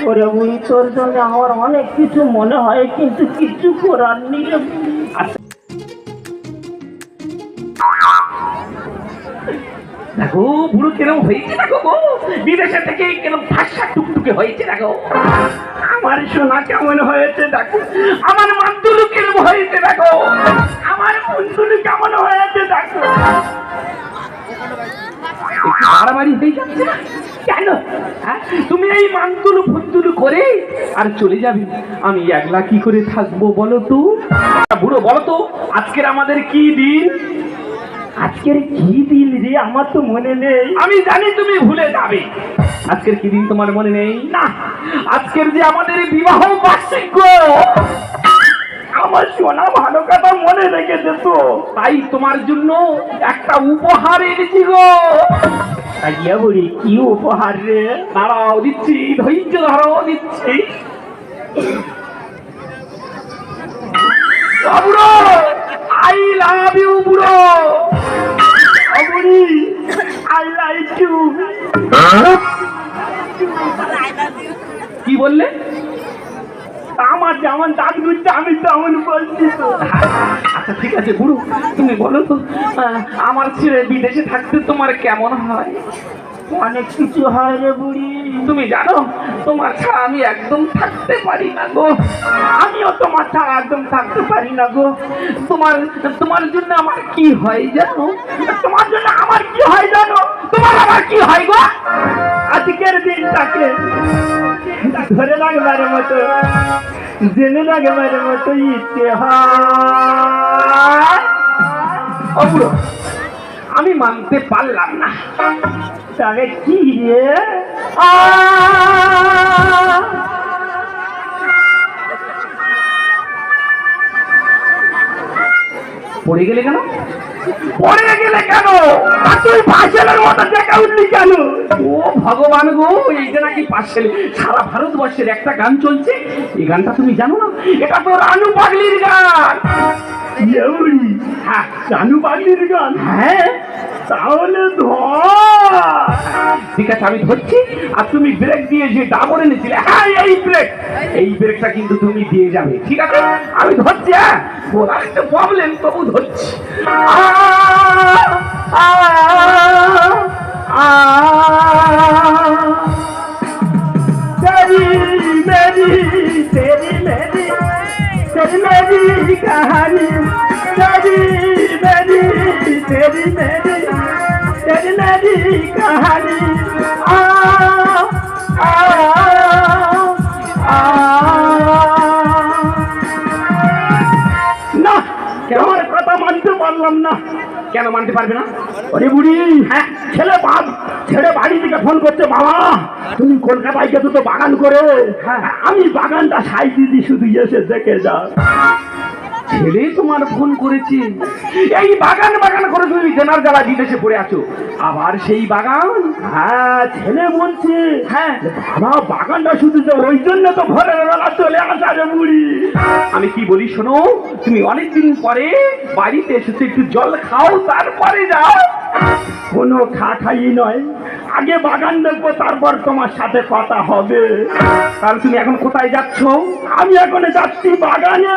ওরে বুড়ি, তোর জন্য আমার অনেক কিছু মনে হয়, কিন্তু কিছু করার নেই রে বুড়ি। দেখো বুড়ো কেরম হয়েছে, দেখো গো বিদেশে থেকে কেরম ভাষা টুকটুকে হয়েছে। দেখো আমার সোনা কেমন হয়েছে দেখো, আমার মান্তুলু কেরম হয়েছে। দেখো আমার বন্ধুলি কেমন হয়েছে দেখো। একটু বাড়াবাড়ি হয়ে যাচ্ছে না কেন? হ্যাঁ, তুমি এই মান্তুলু ফুন্তুলু করে আর চলে যাবে, আমি একলা কি করে থাকবো বলো তো? বুড়ো বলো তো, আজকের আমাদের কি দিন? আজকের কি দিন রে, আমার তো মনে নেই। আমি জানি তুমি ভুলে যাবে। আজকের কি দিন তোমার মনে নেই? না, আজকের যে আমাদের বিবাহ বার্ষিক। আমার সোনা ভালো কথা মনে রেখেছে তো, তাই তোমার জন্য একটা উপহার এনেছি গো। ইয়া বুড়ি, কি উপহার রে? দাঁড়াও দিচ্ছি, ধৈর্য ধরো, দিচ্ছি। বুড়ো, আই লাভ ইউ বুড়ো। বুড়ি, আই লাইক ইউ। কি বললে? আমার যেমন দাঁত ঘুরছে আমি তেমন বলছি তো। আচ্ছা ঠিক আছে বুড়ো, তুমি বলো তো, আমার ছেড়ে বিদেশে থাকতে তোমার কেমন হয়? অনেক কিছু হয় রে বুড়ি। তুমি জানো তোমার ছাড়া আমি একদম থাকতে পারি না গো। আমিও তোমার ছাড়া একদম থাকতে পারি না গো। তোমার তোমার জন্য আমার কি হয় জানো? তোমার জন্য আমার কি হয় জানো? তোমার আমার কি হয় গো? আজকের দিনটাকে ধরে রাখবার মতো, জেনে রাখবার মতো ইচ্ছে হয়। ও বুড়ো, আমি মানতে পারলাম না। তবে কি রে? পড়ে গেলে কেন? পড়ে গেলে কেন? আর তুই পাশের মতো দেখা উঠলি কেন? ও ভগবান গো, এইটা নাকি পার্সেল সারা ভারতবর্ষের একটা গান চলছে। এই গানটা তুমি জানো না? এটা তো রানু পাগলির গান। হ্যাঁ, রানু পাগলির গান। হ্যাঁ, তাহলে ধর। ঠিক আছে আমি ধরছি, আর তুমি ব্রেক দিয়ে যে ডাবর এনেছিলে, হ্যাঁ এই ব্রেক, এই ব্রেকটা কিন্তু তুমি দিয়ে যাবে, ঠিক আছে? আমি ধরছি। হ্যাঁ, বলার একটা প্রবলেম, তবু ধরছি। तेरी मेरी तेरी मेरी तेरी मेरी कहानी, तेरी मेरी तेरी मेरी तेरी मेरी कहानी। आ आ आ ना, কেমন কথা মানতে পারলাম না। কেন মানতে পারবে না? ওরে বুড়ি, হ্যাঁ, ছেলে বাড়ি থেকে ফোন করছে, বাবা তুমি কলকাতায় গেছো তো বাগান করে। হ্যাঁ, আমি বাগানটা সাই দিদি, শুধু এসে দেখে যাও। ছেলে তোমার ফোন করেছে? এই বাগান বাগান করে তুমি জেনার জ্বালা বিদেশে পড়ে আছো, আবার সেই বাগান? হ্যাঁ, ছেলে বলছে। হ্যাঁ, বাবা বাগানটা শুধু যে ওই জন্য তো ভোরের বেলা চলে আসা রে বুড়ি। আমি কি বলি শোনো, তুমি অনেকদিন পরে বাড়িতে এসেছো, একটু জল খাও তারপরে যাও। কোনো খাই নয়, আগে বাগান দেখবো, তারপর তোমার সাথে কথা হবে। তাহলে তুমি এখন কোথায় যাচ্ছ? আমি এখন যাচ্ছি বাগানে।